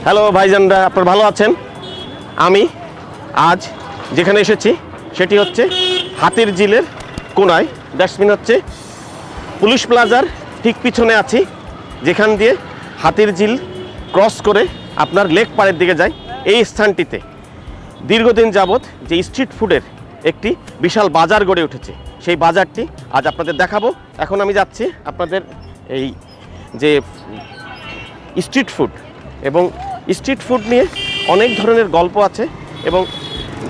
Hello ভাইজানরা, আপনারা ভালো আছেন? আমি আজ যেখানে এসেছি সেটি হচ্ছে হাতিরঝিলের কোনায়, ডাস্টবিন হচ্ছে পুলিশ প্লাজার ঠিক পিছনে আছি, যেখান দিয়ে হাতিরঝিল ক্রস করে আপনার লেক পাড়ের দিকে যায়। এই স্থানটিতে দীর্ঘদিন যাবৎ যে স্ট্রিট ফুডের একটি বিশাল বাজার গড়ে উঠেছে, সেই বাজারটি আজ আপনাদের দেখাবো। এখন আমি যাচ্ছি আপনাদের এই যে স্ট্রিট ফুড, এবং স্ট্রিট ফুড নিয়ে অনেক ধরনের গল্প আছে, এবং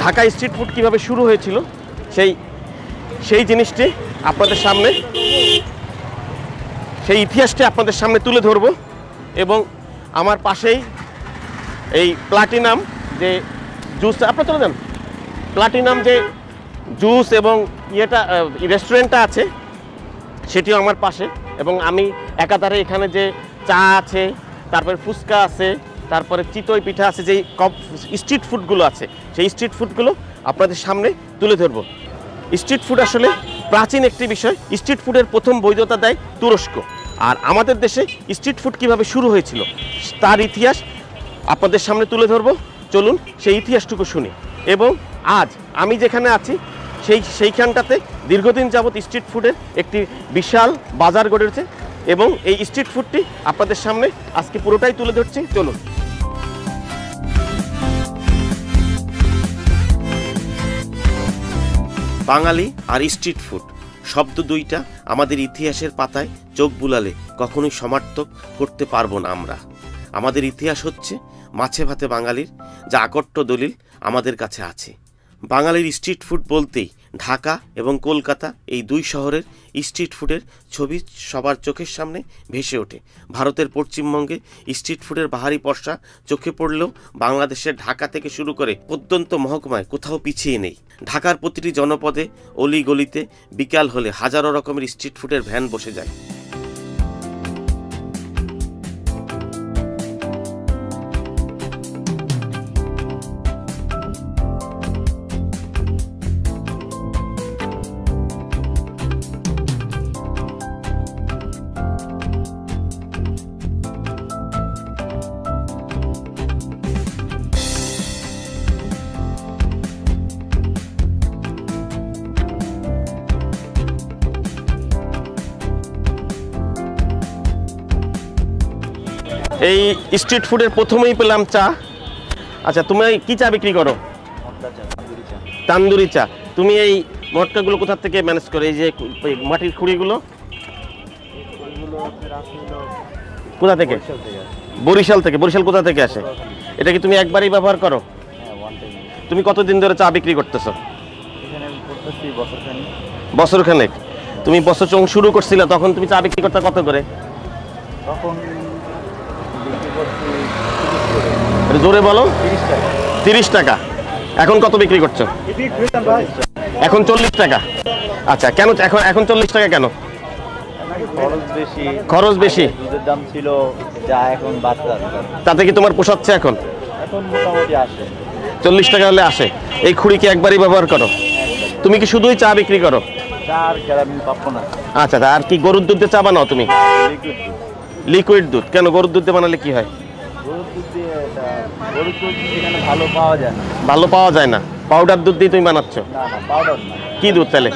ঢাকা স্ট্রিট ফুড কীভাবে শুরু হয়েছিল সেই জিনিসটি আপনাদের সামনে, সেই ইতিহাসটি আপনাদের সামনে তুলে ধরব। এবং আমার পাশেই এই প্লাটিনাম যে জুস, আপনারা চলে যান, প্লাটিনাম যে জুস এবং রেস্টুরেন্টটা আছে সেটিও আমার পাশে। এবং আমি একাধারে এখানে যে চা আছে, তারপরে ফুচকা আছে, তারপরে চিতই পিঠা আছে, যেই স্ট্রিট ফুডগুলো আছে সেই স্ট্রিট ফুডগুলো আপনাদের সামনে তুলে ধরব। স্ট্রিট ফুড আসলে প্রাচীন একটি বিষয়। স্ট্রিট ফুডের প্রথম বৈধতা দেয় তুরস্ক। আর আমাদের দেশে স্ট্রিট ফুড কীভাবে শুরু হয়েছিল তার ইতিহাস আপনাদের সামনে তুলে ধরব। চলুন সেই ইতিহাসটুকু শুনি। এবং আজ আমি যেখানে আছি সেইখানটাতে দীর্ঘদিন যাবৎ স্ট্রিট ফুডের একটি বিশাল বাজার গড়ে উঠেছে, এবং এই স্ট্রিট ফুডটি আপনাদের সামনে আজকে পুরোটাই তুলে ধরছি। চলুন। বাঙালি আর স্ট্রিট ফুড শব্দ দুইটা আমাদের ইতিহাসের পাতায় চোখ বুলালে কখনোই সমার্থক করতে পারবো না আমরা। আমাদের ইতিহাস হচ্ছে মাছে ভাতে বাঙালির, যা আকট্ট দলিল আমাদের কাছে আছে। বাঙালির স্ট্রিট ফুড বলতেই ঢাকা এবং কলকাতা, এই দুই শহরের স্ট্রিট ফুডের ছবি সবার চোখের সামনে ভেসে ওঠে। ভারতের পশ্চিমবঙ্গে স্ট্রিট ফুডের বাহারি পর্সা চোখে পড়লেও বাংলাদেশের ঢাকা থেকে শুরু করে প্রত্যন্ত মহকুমায় কোথাও পিছিয়ে নেই। ঢাকার প্রতিটি জনপদে, অলি গলিতে বিকাল হলে হাজারো রকমের স্ট্রিট ফুডের ভ্যান বসে যায়। এই স্ট্রিট ফুডের প্রথমেই পেলাম চা। আচ্ছা, তুমি কি চা বিক্রি করো? তান্দুরি চা। তুমি এই মটকাগুলো কোথা থেকে ম্যানেজ করো? এই যে মাটির খুঁড়িগুলো কোথা থেকে? বরিশাল থেকে। বরিশাল কোথা থেকে আসে? এটা কি তুমি একবারই ব্যবহার করো? তুমি কতদিন ধরে চা বিক্রি করতেছো? বছরখানেক। তুমি বছর যখন শুরু করছিলে তখন তুমি চা বিক্রি করতে কত করে? জোরে বলো। 30 টাকা। এখন কত বিক্রি করছো? এখন 40 টাকা। আচ্ছা, কেন এখন 40 টাকা কেন? খরচ বেশি। তাতে কি তোমার পোষাচ্ছে? এখন 40 টাকা হলে আসে। এই খুঁড়ি কি একবারই ব্যবহার করো? তুমি কি শুধুই চা বিক্রি করো? আচ্ছা, আর কি গরুর দুধে চা বানাও তুমি? লিকুইড দুধ। কেন গরুর দুধে বানালে কি হয়? ভালো পাওয়া যায় না। পাউডার দুধ দিয়ে তুমি বানাচ্ছ? কি দুধ তাহলে?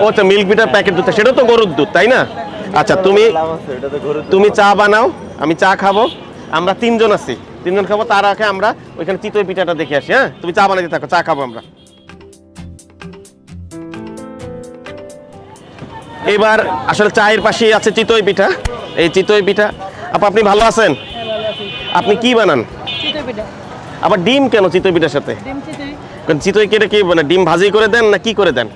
আচ্ছা, মিল্ক বিটার প্যাকেট দুধ, সেটা তো গরুর দুধ, তাই না? আচ্ছা, তুমি চা বানাও, আমি চা খাবো। আমরা 3 জন আছি, 3 জন খাবো। তার আগে আমরা ওইখানে চিতই পিঠাটা দেখে আসি। হ্যাঁ, তুমি চা বানাইতে থাকো, চা খাবো আমরা। এবার আসলে চায়ের পাশেই আছে চিতই পিঠা। এই চিতই পিঠা। আপনি ভালো আছেন? আপনি কি বানান? আবার ডিম কেন চিতই পিঠার সাথে? চিতই কেটে কি মানে ডিম ভাজি করে দেন না কি করে দেন?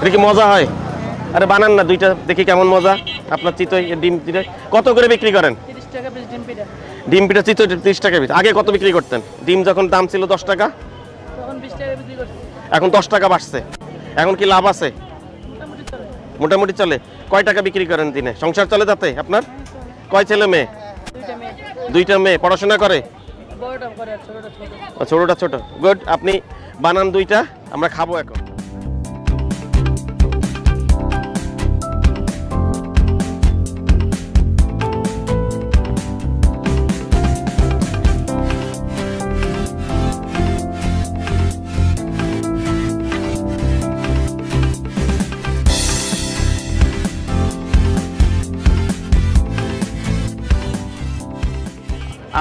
এটা কি মজা হয়? আরে বানান না দুইটা, দেখি কেমন মজা। আপনার চিতই ডিম পিঠা কত করে বিক্রি করেন? 30 টাকা পিস ডিম পিঠা। ডিম পিঠা চিতই 30 টাকা পিস। আগে কত বিক্রি করতেন? ডিম যখন দাম ছিল 10 টাকা, তখন 20 টাকা বিক্রি করতেন। এখন 10 টাকা বাড়ছে। এখন কি লাভ আছে? মোটামুটি চলে। কয় টাকা বিক্রি করেন দিনে? সংসার চলে যাতে আপনার? কয় ছেলে মেয়ে? 2টা মেয়ে। পড়াশোনা করে? বড়টা করে, ছোটটা ছোট। ছোটটা ছোট। গুড। আপনি বানান 2টা, আমরা খাবো এখন।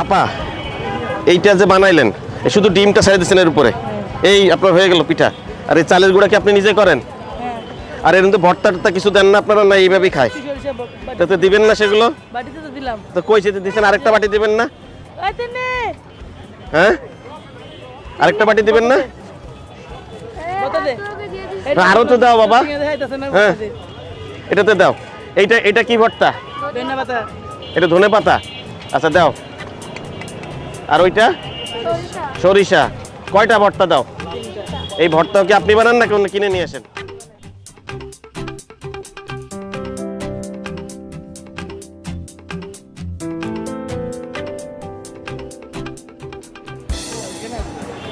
আপা এইটা যে বানাইলেন শুধু ডিমটা ছেড়ে দিচ্ছেন এর উপরে, এই আপনার হয়ে গেল পিঠা। আর এই চালের গুঁড়া কি আপনি নিজে করেন? আর এর মধ্যে ভর্তা কিছু দেন না আপনারা, না এইভাবেই খায়? তো দিবেন না সেগুলো? বাটিতে তো দিলাম। তো কই যেতে দিচ্ছেন, আরেকটা বাটি দিবেন না? হ্যাঁ আরেকটা বাটি দিবেন না? আরো তো দাও বাবা। হ্যাঁ এটাতে দাও। এটা কি ভর্তা? এটা ধনে পাতা। আচ্ছা দাও। আর ওইটা সরিষা। কয়টা ভর্তা দাও? এই ভর্তাও কি আপনি বানান না কোন কিনে নিয়ে আসেন?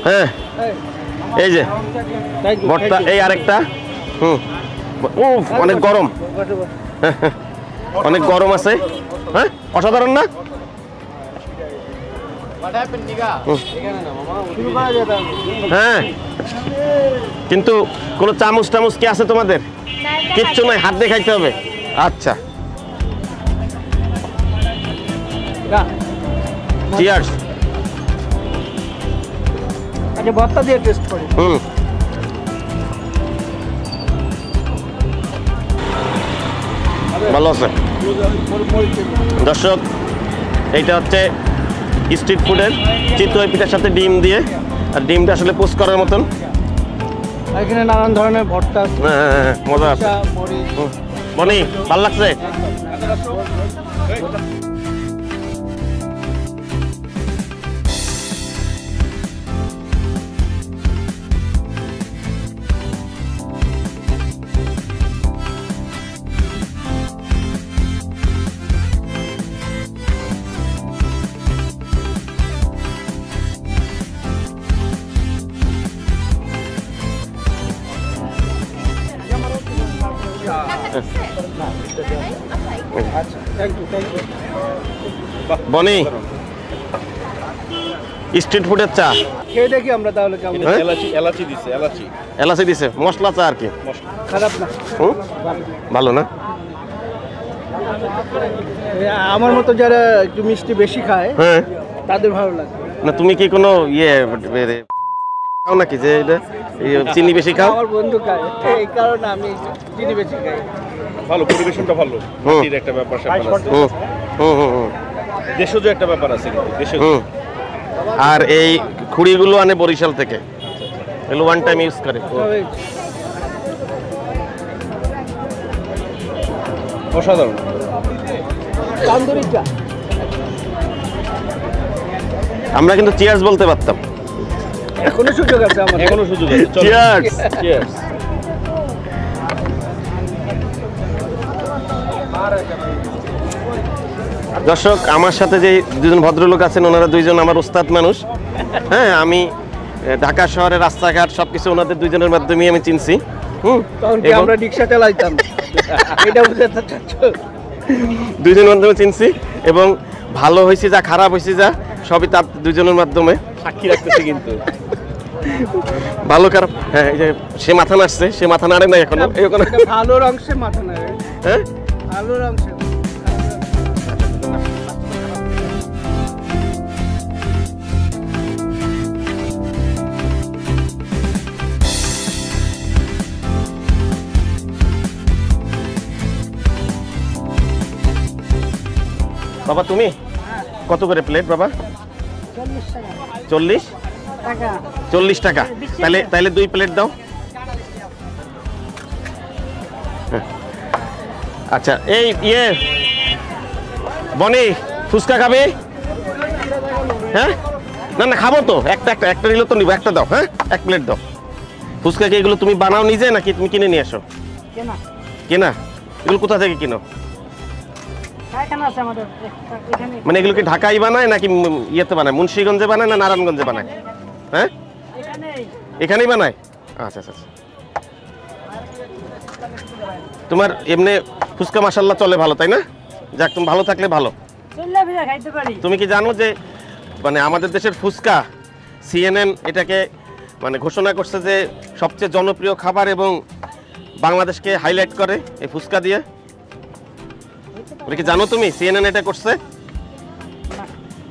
হ্যাঁ এই যে ভর্তা, এই আরেকটা। অনেক গরম, অনেক গরম আছে। হ্যাঁ অসাধারণ না? হ্যাঁ কিন্তু কোনো চামচ টামচ কি আছে তোমাদের? কিচ্ছু নয়, হাত দিয়ে খাইতে হবে। আচ্ছা চিয়ার্স। আচ্ছা ভর্তা দিয়ে টেস্ট করি। ভালো আছে। দর্শক এইটা হচ্ছে স্ট্রিট ফুডের চিতই পিঠার সাথে ডিম দিয়ে, আর ডিমটা আসলে পোস্ট করার মতন। এখানে নানান ধরনের ভর্তা আছে। হ্যাঁ মজা আছে। বনি ভালো লাগছে? বনি স্ট্রিট ফুডের চা খেয়ে দেখি আমরা তাহলে কেমন। এলাচি দিছে, মশলা চা আর কি। খারাপ না, ভালো না? আমার মতো যারা একটু মিষ্টি বেশি খায় হ্যাঁ তাদের ভালো লাগে। না তুমি কি কোনো খাও নাকি যে এটা চিনি বেশি খাও? আমার বন্ধু খায়, এই কারণে আমি চিনি বেশি খাই। ভালো পরিবেশনটা ভালো, মাটির একটা ব্যাপার স্যাপার আছে, দেশজ একটা ব্যাপার আছে দেশজ। আর এই খুঁড়িগুলো আনে বরিশাল থেকে, এগুলো ওয়ান টাইম ইউজ করে। অসাধারণ। তান্দুরি চা আমরা কিন্তু চিয়ার্স বলতে পারতাম। এখনো সুযোগ আছে, আমার এখনো সুযোগ আছে। চিয়ার্স। চিয়ার্স। দর্শক আমার সাথে যে দুজন ভদ্রলোক আছেন ওনারা দুইজন আমার ওস্তাদ মানুষ। হ্যাঁ আমি ঢাকা শহরের রাস্তাঘাট সবকিছু ওনাদের দুইজনের মাধ্যমে আমি চিনছি। তখন কি আমরা রিকশা চালাইতাম, এটা বুঝতে চাচ্ছ? দুইজনের মাধ্যমে চিনছি, এবং ভালো হয়েছে যা খারাপ হয়েছে যা সবই তার দুইজনের মাধ্যমে সাক্ষী রাখতেছে কিন্তু। ভালো খারাপ। হ্যাঁ এই যে সে মাথা নাড়ছে, সে মাথা নাড়ে না এখনো। ভালোর অংশে মাথা নাড়ে। হ্যাঁ ভালোর অংশে। বাবা তুমি কত করে প্লেট বাবা? 40 টাকা। 40 টাকা। তাহলে 2 প্লেট দাও। আচ্ছা এই বনি ফুচকা খাবে? হ্যাঁ না না খাবো তো, একটা নিলে তো নিবো, একটা দাও। হ্যাঁ 1 প্লেট দাও। ফুচকা কি এগুলো তুমি বানাও নিজে নাকি তুমি কিনে নিয়ে আসো? কেনা। এগুলো কোথা থেকে কিনো? মানে এগুলো কি ঢাকায় বানায় নাকি ইয়েতে বানায়, মুন্সিগঞ্জে বানায় না নারায়ণগঞ্জে বানায়? হ্যাঁ এখানেই বানায়। আচ্ছা আচ্ছা। তোমার এমনি ফুচকা মাশাআল্লাহ চলে ভালো, তাই না? যাক তুমি ভালো থাকলে ভালো। তুমি কি জানো যে মানে আমাদের দেশের ফুচকা CNN এটাকে মানে ঘোষণা করছে যে সবচেয়ে জনপ্রিয় খাবার, এবং বাংলাদেশকে হাইলাইট করে এই ফুচকা দিয়ে? এটা কি জানো তুমি? CNN এটা করছে।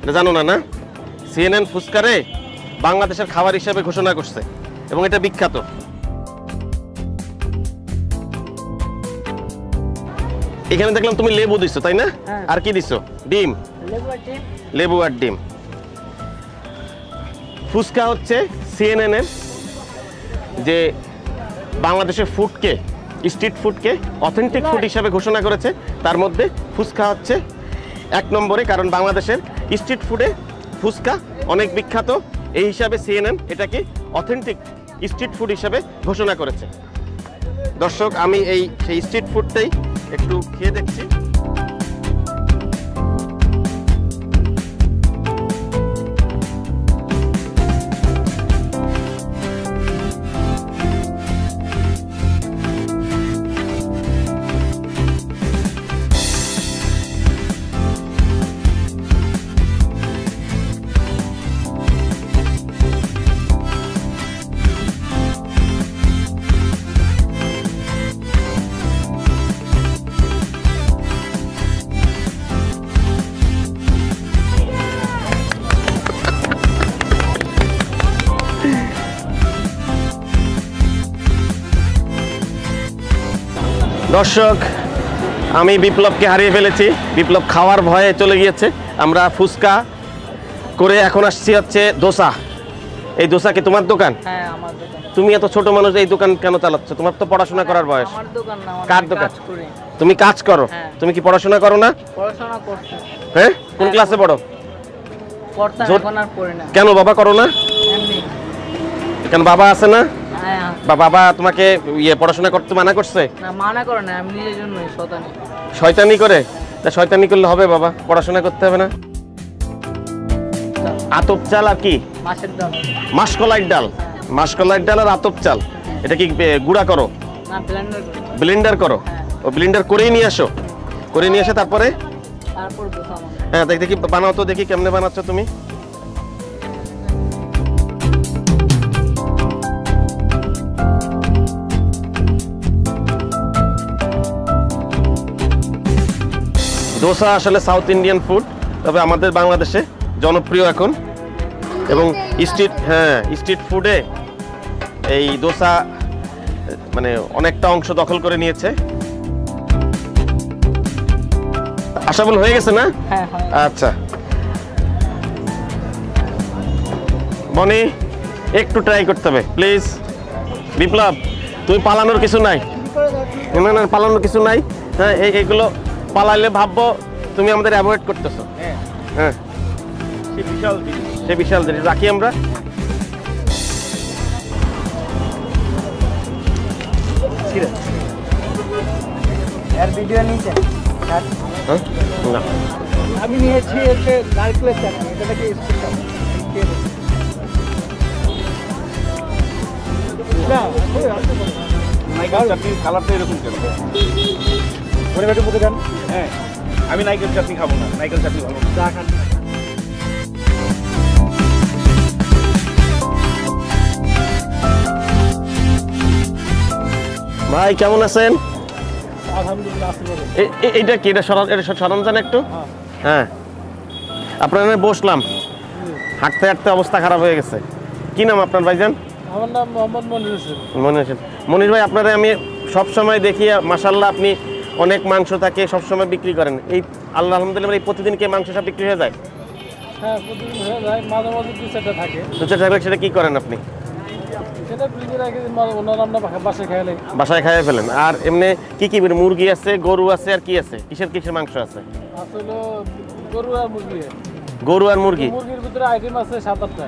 এটা জানো না? না, সিএনএন ফুচকারে বাংলাদেশের খাবার হিসেবে ঘোষণা করছে এবং এটা বিখ্যাত। এখানে দেখলাম তুমি লেবু দিছো, তাই না? আর কি দিছো? ডিম, লেবু আর ডিম। ফুচকা হচ্ছে সিএনএন এর যে বাংলাদেশের ফুডকে, স্ট্রিট ফুডকে অথেন্টিক ফুড হিসাবে ঘোষণা করেছে, তার মধ্যে ফুচকা হচ্ছে 1 নম্বরে, কারণ বাংলাদেশের স্ট্রিট ফুডে ফুচকা অনেক বিখ্যাত। এই হিসাবে সিএনএন এটাকে অথেন্টিক স্ট্রিট ফুড হিসাবে ঘোষণা করেছে। দর্শক, আমি সেই স্ট্রিট ফুডটাই একটু খেয়ে দেখছি। দর্শক, আমি বিপ্লবকে হারিয়ে ফেলেছি। বিপ্লব খাওয়ার ভয়ে চলে গিয়েছে। আমরা ফুচকা করে এখন আসছি হচ্ছে দোসা। এই দোসা কি তোমার দোকান? হ্যাঁ, আমার দোকান। তুমি এত ছোট মানুষ, এই দোকান কেন চালাচ্ছ? তোমার তো পড়াশোনা করার বয়স। আমার দোকান না, কার আমি দোকান? কাজ করি। তুমি কাজ করো? হ্যাঁ। তুমি কি পড়াশোনা করো না? পড়াশোনা করছি। হ্যাঁ, কোন ক্লাসে পড়ো? পড়তাম, জোর- এখন আর পড়ি না। কেন বাবা করো না? এমনি। কেন বাবা আছে না? হ্যাঁ, বা বাবা তোমাকে পড়াশোনা করতে মানা করছে? না মানা করে না, আমি নিজের জন্যই শতানি। শয়তানি করে? তা শয়তানি করলে হবে বাবা, পড়াশোনা করতে হবে না? আতপ চাল আর কি? মাছের ডাল। মাসকলাইয়ের ডাল। মাসকলাইয়ের ডাল আর আতপ চাল, এটা কি গুঁড়া করো? না, ব্লেন্ডার করি। ব্লেন্ডার করো? ও ব্লেন্ডার করেই নিয়ে আসো? করে নিয়ে এসে তারপরে? তারপর দোসা বানাই। হ্যাঁ, দেখি বানাও তো, দেখি কেমনে বানাচ্ছ তুমি। দোসা আসলে সাউথ ইন্ডিয়ান ফুড, তবে আমাদের বাংলাদেশে জনপ্রিয় এখন। এবং স্ট্রিট ফুডে এই দোসা মানে অনেকটা অংশ দখল করে নিয়েছে। আশাফুল হয়ে গেছে না? হ্যাঁ, হয়। আচ্ছা বনি, একটু ট্রাই করতে হবে প্লিজ। বিপ্লব, তুমি পালানোর কিছু নাই। না না, পালানোর কিছু নাই। হ্যাঁ, এইগুলো পালাইলে ভাববো তুমি আমাদের অ্যাভয়েড করতেছো। হ্যাঁ, সে বিশাল জিনিস রাখি আমরা। এর ভিডিও নিয়েছেন? হ্যাঁ? না, আমি নিয়েছি হচ্ছে নারকেলের চাটনি, এটা নাকি স্পেশাল। নাইকেল চাটনির কালারটা এরকম কেন? মনে একটু মুখে দেন। হ্যাঁ, আমি নাইকেল চাটনি খাবো না। নাইকেল চাটনি ভালো না। চা খান। ভাই কেমন আছেন? আলহামদুলিল্লাহ, আছি বলে। এইটা কি? এটা সরঞ্জাম একটু। হ্যাঁ, আপনার এখানে বসলাম, হাঁটতে হাঁটতে অবস্থা খারাপ হয়ে গেছে। কি নাম আপনার ভাইজান? আমার নাম মোহাম্মদ মনির হোসেন। মনির ভাই, আপনারা আমি সব সময় দেখি মাশাআল্লাহ আপনি অনেক মাংস থাকে সব সময় বিক্রি করেন। এই আল্লাহ আলহামদুলিল্লাহ, এই প্রতিদিন কি মাংস সব বিক্রি হয়ে যায়? হ্যাঁ, প্রতিদিন হয়ে যায়, মাঝে মাঝে 2-4টা থাকে। দুটো থাকলে সেটা কি করেন আপনি? সেটা ফ্রিজে রেখে ওনার আমরা বাসায় খেয়ে নেই। বাসায় খাইয়ে ফেলেন? আর এমনি কি কি মুরগি আছে, গরু আছে, আর কি আছে? কিসের মাংস আছে? আসলে গরু আর মুরগি। গরু আর মুরগি। মুরগির ভিতরে আইটেম আছে 7-8টা।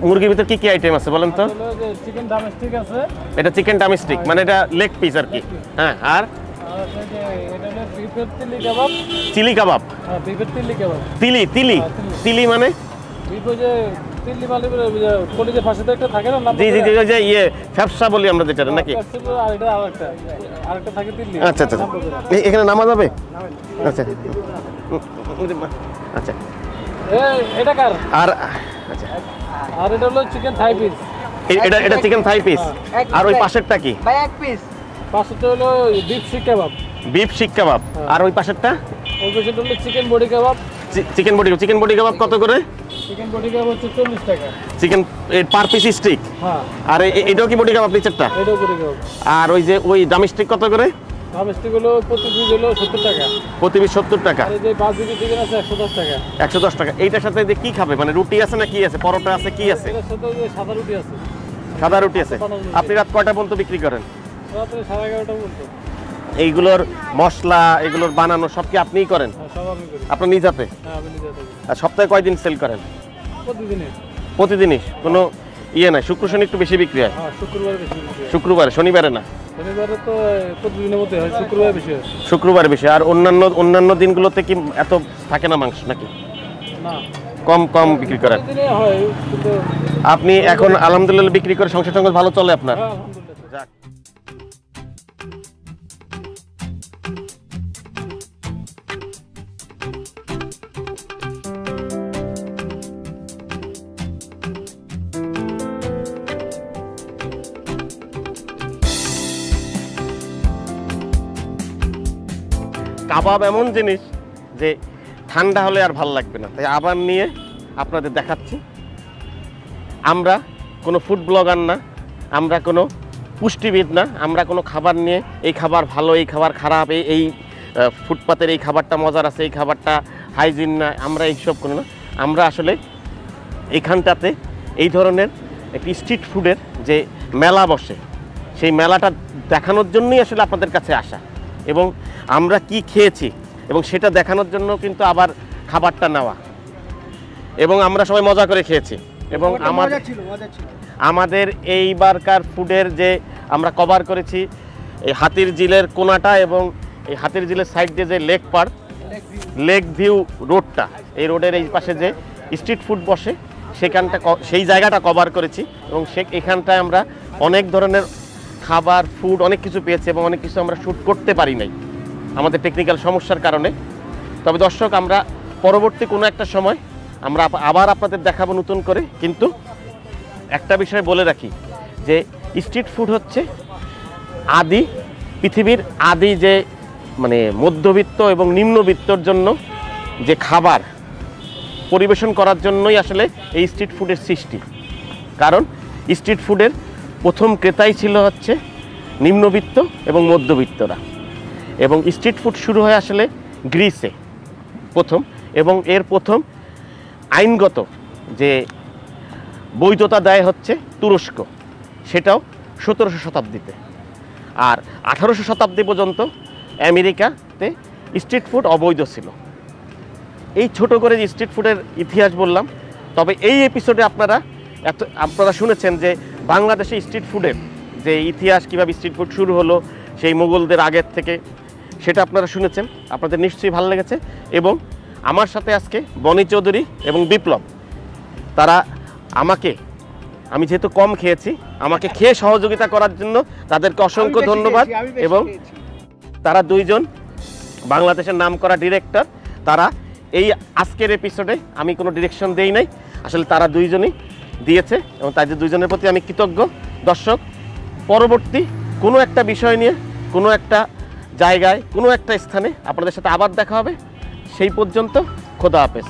মুরগির ভিতরে কি কি আইটেম আছে বলেন তো? আসলে যে চিকেন ডোমেস্টিক আছে। এটা চিকেন ডামস্টিক, মানে এটা লেগ পিস আর কি। হ্যাঁ, আর আর হচ্ছে যে এটা হলো বিফের তিলি কাবাব। চিলি কাবাব। হ্যাঁ, বিফের তিলি কাবাব। তিলি তিলি তিলি মানে? বিফ যে তিলি মানে কলিজে ফাঁসিতে একটা থাকে না নাম? জি জি জি, ওই যে ফ্যাপসা বলি আমরা যেটা, নাকি? আর এটা আরেকটা থাকে তিলি। আচ্ছা আচ্ছা, এখানে নামা যাবে? আচ্ছা আচ্ছা। এটা কার? আর আচ্ছা, আর এটা হলো চিকেন থাই পিস। এটা চিকেন থাই পিস। আর ওই পাশেরটা কি? ভাই এক পিস। পাশেরটা হলো বিফ শিক কাবাব। বিফ শিক কাবাব। আর ওই পাশেরটা? ওই পাশেরটা হলো চিকেন বডি কাবাব। চিকেন বডি কাবাব কত করে? চিকেন বডি কাবাব হচ্ছে 40 টাকা। Chicken per piece stick? হ্যাঁ। আর এটাও কি বডি কাবাব নিচেরটা? এটাও বডি কাবাব। আর ওই ড্রামস্টিক কত করে? ড্রামস্টিক হলো প্রতি পিস হলো 70 টাকা। প্রতি পিস 70 টাকা। আর এই যে বাসুবি চিকেন আছে 110 টাকা। 110 টাকা। এইটার সাথে যে কি খাবে, মানে রুটি আছে না কি আছে, পরোটা আছে কি আছে? এর সাথে যে সাদা রুটি আছে। সাদা রুটি আছে। আপনি রাত কয়টা পর্যন্ত বিক্রি করেন? রাতে 11:30 পর্যন্ত। এইগুলোর মশলা, এগুলোর বানানো সব কি আপনিই করেন? হ্যাঁ, সব আমি করি। আপনার নিজ হাতে? হ্যাঁ, আমি নিজে করি। আর সপ্তাহে কয়দিন সেল করেন? প্রতিদিনে। প্রতিদিনই? কোনো ইয়ে নাই, শুক্র শনি একটু বেশি বিক্রি হয়? হ্যাঁ, শুক্রবারে বেশি বিক্রি হয়। শুক্রবারে, শনিবারে না? শনিবারে তো প্রতিদিনের মধ্যে হয়, শুক্রবারে বেশি হয়। শুক্রবারে বেশি। আর অন্যান্য দিনগুলোতে কি এত থাকে না মাংস নাকি? না, কম বিক্রি করেন? প্রতিদিনে হয়, কিন্তু আপনি এখন আলহামদুলিল্লাহ বিক্রি করে সংসার টংসার ভালো চলে আপনার? হ্যাঁ, আলহামদুলিল্লাহ। যাক। কাবাব এমন জিনিস যে ঠান্ডা হলে আর ভালো লাগবে না, তাই আবার নিয়ে আপনাদের দেখাচ্ছি। আমরা কোনো ফুড ব্লগার না, আমরা কোনো পুষ্টিবিদ না, আমরা কোনো খাবার নিয়ে এই খাবার ভালো, এই খাবার খারাপ, এই ফুটপাতের এই খাবারটা মজার আছে, এই খাবারটা হাইজিন না, আমরা এইসব কোনো না। আমরা আসলে এইখানটাতে এই ধরনের একটি স্ট্রিট ফুডের যে মেলা বসে, সেই মেলাটা দেখানোর জন্যই আসলে আপনাদের কাছে আসা, এবং আমরা কি খেয়েছি এবং সেটা দেখানোর জন্য কিন্তু আবার খাবারটা নেওয়া, এবং আমরা সবাই মজা করে খেয়েছি। এবং আমাদের এইবারকার ফুডের যে আমরা কভার করেছি এই হাতির ঝিলের কোনাটা এবং এই হাতির ঝিলের সাইড দিয়ে যে লেক ভিউ রোডটা, এই রোডের এই পাশে যে স্ট্রিট ফুড বসে সেই জায়গাটা কভার করেছি, এবং এখানটায় আমরা অনেক ধরনের খাবার, ফুড, অনেক কিছু পেয়েছি, এবং অনেক কিছু আমরা শ্যুট করতে পারি নাই আমাদের টেকনিক্যাল সমস্যার কারণে। তবে দর্শক, আমরা পরবর্তী কোনো একটা সময় আমরা আবার আপনাদের দেখাবো নতুন করে। কিন্তু একটা বিষয় বলে রাখি যে স্ট্রিট ফুড হচ্ছে পৃথিবীর আদি যে মানে মধ্যবিত্ত এবং নিম্নবিত্তর জন্য যে খাবার পরিবেশন করার জন্যই আসলে এই স্ট্রিট ফুডের সৃষ্টি। কারণ স্ট্রিট ফুডের প্রথম ক্রেতাই ছিল হচ্ছে নিম্নবিত্ত এবং মধ্যবিত্তরা, এবং স্ট্রিট ফুড শুরু হয় আসলে গ্রিসে প্রথম, এবং এর প্রথম আইনগত যে বৈধতা দেয় হচ্ছে তুরস্ক, সেটাও 1700 শতাব্দীতে। আর 1800 শতাব্দী পর্যন্ত আমেরিকাতে স্ট্রিট ফুড অবৈধ ছিল। এই ছোট করে যে স্ট্রিট ফুডের ইতিহাস বললাম। তবে এই এপিসোডে আপনারা শুনেছেন যে বাংলাদেশে স্ট্রিট ফুডের যে ইতিহাস, কীভাবে স্ট্রিট ফুড শুরু হলো সেই মুঘলদের আগের থেকে, সেটা আপনারা শুনেছেন। আপনাদের নিশ্চয়ই ভালো লেগেছে। এবং আমার সাথে আজকে বনি চৌধুরী এবং বিপ্লব, তারা আমি যেহেতু কম খেয়েছি, আমাকে খেয়ে সহযোগিতা করার জন্য তাদেরকে অসংখ্য ধন্যবাদ। এবং তারা দুইজন বাংলাদেশের নামকরা ডিরেক্টর। তারা এই আজকের এপিসোডে আমি কোনো ডিরেকশন দেই নাই, আসলে তারা দুইজনই দিয়েছে, এবং তাদের দুইজনের প্রতি আমি কৃতজ্ঞ। দর্শক, পরবর্তী কোনো একটা বিষয় নিয়ে, কোনো একটা জায়গায়, কোনো একটা স্থানে আপনাদের সাথে আবার দেখা হবে। সেই পর্যন্ত খোদা হাফেজ।